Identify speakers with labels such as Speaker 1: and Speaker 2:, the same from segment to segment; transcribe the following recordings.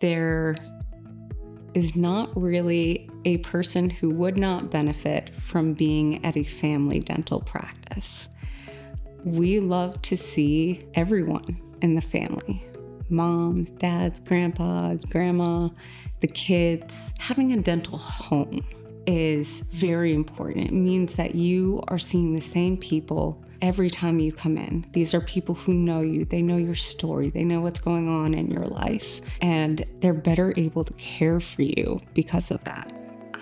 Speaker 1: there is not really a person who would not benefit from being at a family dental practice. We love to see everyone in the family. Moms, dads, grandpas, grandma, the kids. Having a dental home is very important. It means that you are seeing the same people every time you come in. These are people who know you. They know your story. They know what's going on in your life. And they're better able to care for you because of that.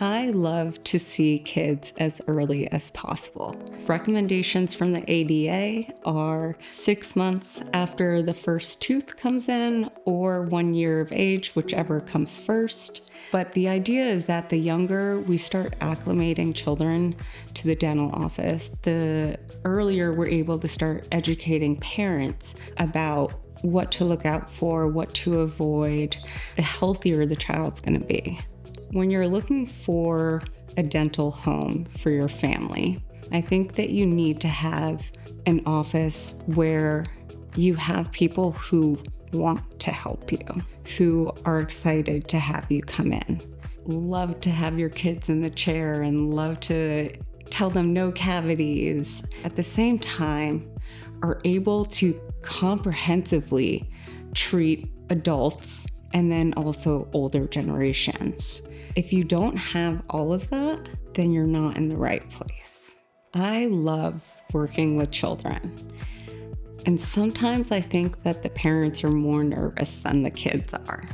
Speaker 1: I love to see kids as early as possible. Recommendations from the ADA are 6 months after the first tooth comes in or 1 year of age, whichever comes first. But the idea is that the younger we start acclimating children to the dental office, the earlier we're able to start educating parents about what to look out for, what to avoid, the healthier the child's going to be. When you're looking for a dental home for your family, I think that you need to have an office where you have people who want to help you, who are excited to have you come in, love to have your kids in the chair and love to tell them no cavities. At the same time, are able to comprehensively treat adults and then also older generations. If you don't have all of that, then you're not in the right place. I love working with children. And sometimes I think that the parents are more nervous than the kids are.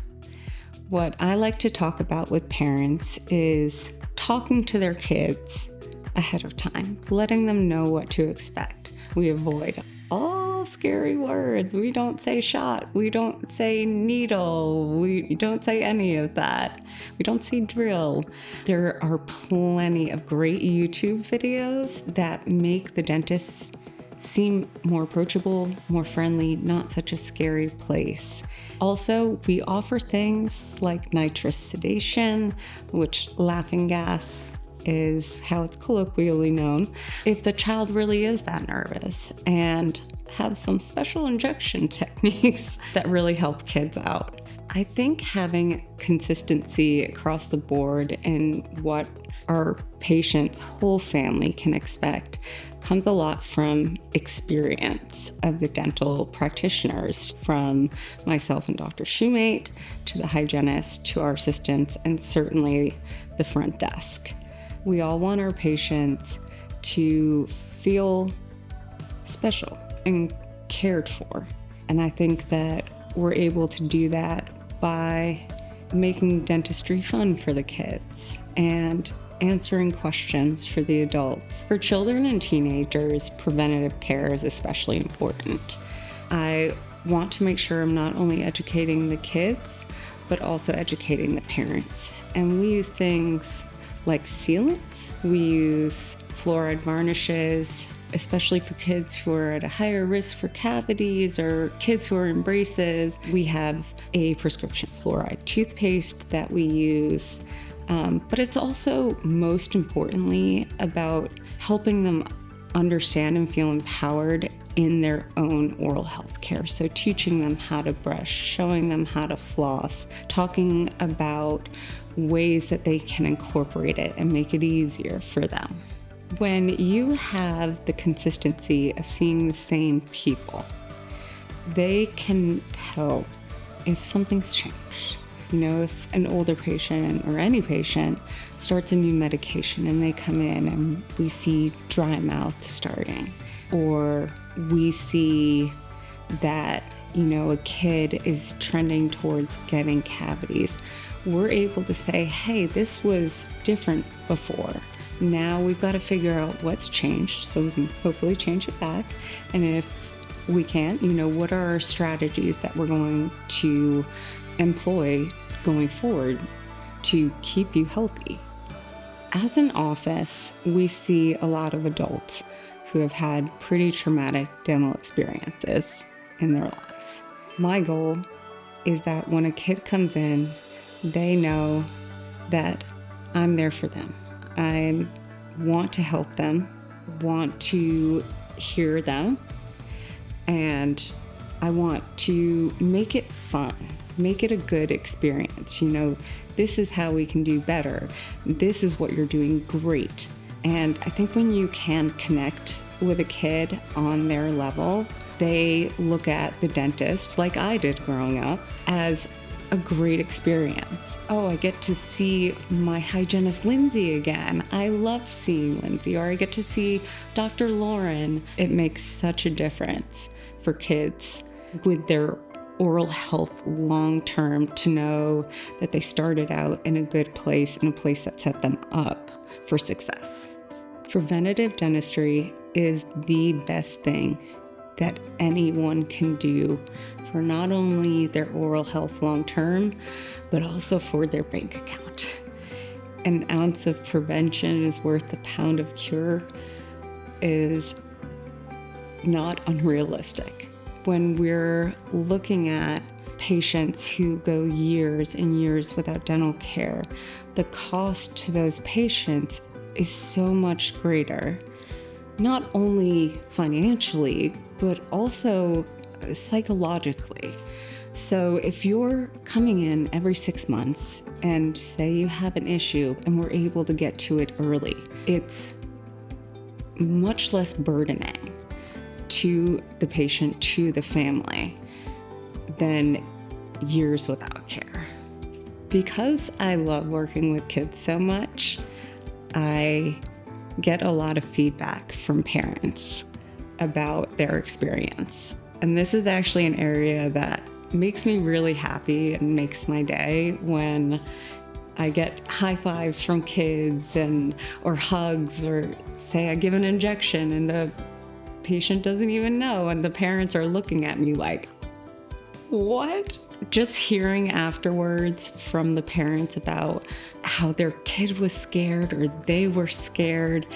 Speaker 1: What I like to talk about with parents is talking to their kids ahead of time, letting them know what to expect. We avoid all scary words. We don't say shot. We don't say needle. We don't say any of that. We don't say drill. There are plenty of great YouTube videos that make the dentists seem more approachable, more friendly, not such a scary place. Also, we offer things like nitrous sedation, which laughing gas is how it's colloquially known, if the child really is that nervous, and have some special injection techniques that really help kids out. I think having consistency across the board in what our patient's whole family can expect comes a lot from experience of the dental practitioners, from myself and Dr. Shoemate, to the hygienist, to our assistants, and certainly the front desk. We all want our patients to feel special and cared for. And I think that we're able to do that by making dentistry fun for the kids and answering questions for the adults. For children and teenagers, preventative care is especially important. I want to make sure I'm not only educating the kids, but also educating the parents. And we use things like sealants. We use fluoride varnishes, especially for kids who are at a higher risk for cavities or kids who are in braces. We have a prescription fluoride toothpaste that we use. But it's also, most importantly, about helping them understand and feel empowered in their own oral health care. So teaching them how to brush, showing them how to floss, talking about ways that they can incorporate it and make it easier for them. When you have the consistency of seeing the same people, they can tell if something's changed. You know, if an older patient or any patient starts a new medication and they come in and we see dry mouth starting, or we see that, a kid is trending towards getting cavities, we're able to say, hey, this was different before. Now we've got to figure out what's changed so we can hopefully change it back. And if we can't, what are our strategies that we're going to employ going forward to keep you healthy? As an office, we see a lot of adults who have had pretty traumatic dental experiences in their lives. My goal is that when a kid comes in, they know that I'm there for them. I want to help them, want to hear them, and I want to make it fun. Make it a good experience. This is how we can do better. This is what you're doing great. And I think when you can connect with a kid on their level, they look at the dentist, like I did growing up, as a great experience. Oh, I get to see my hygienist Lindsay again. I love seeing Lindsay. Or I get to see Dr. Lauren. It makes such a difference for kids with their oral health long term to know that they started out in a good place, in a place that set them up for success. Preventative dentistry is the best thing that anyone can do for not only their oral health long term, but also for their bank account. An ounce of prevention is worth a pound of cure is not unrealistic. When we're looking at patients who go years and years without dental care, the cost to those patients is so much greater, not only financially, but also psychologically. So if you're coming in every 6 months and say you have an issue and we're able to get to it early, it's much less burdening to the patient, to the family, than years without care. Because I love working with kids so much, I get a lot of feedback from parents about their experience. And this is actually an area that makes me really happy and makes my day when I get high fives from kids or hugs, or say I give an injection and the patient doesn't even know and the parents are looking at me like, what? Just hearing afterwards from the parents about how their kid was scared or they were scared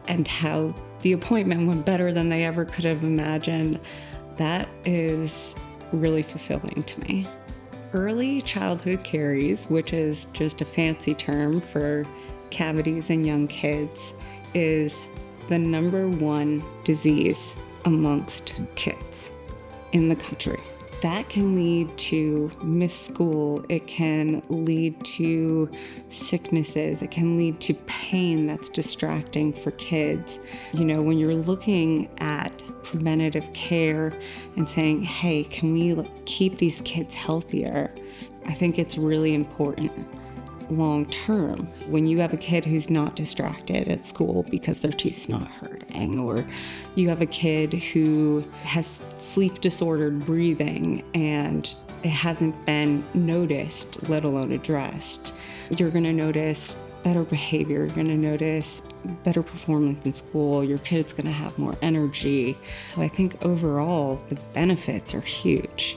Speaker 1: and how the appointment went better than they ever could have imagined, that is really fulfilling to me. Early childhood caries, which is just a fancy term for cavities in young kids, is the number one disease amongst kids in the country. That can lead to missed school. It can lead to sicknesses. It can lead to pain that's distracting for kids. When you're looking at preventative care and saying, hey, can we keep these kids healthier? I think it's really important long term. When you have a kid who's not distracted at school because their teeth's not hurting, or you have a kid who has sleep disordered breathing and it hasn't been noticed, let alone addressed, you're going to notice better behavior. You're going to notice better performance in school. Your kid's going to have more energy. So I think overall the benefits are huge.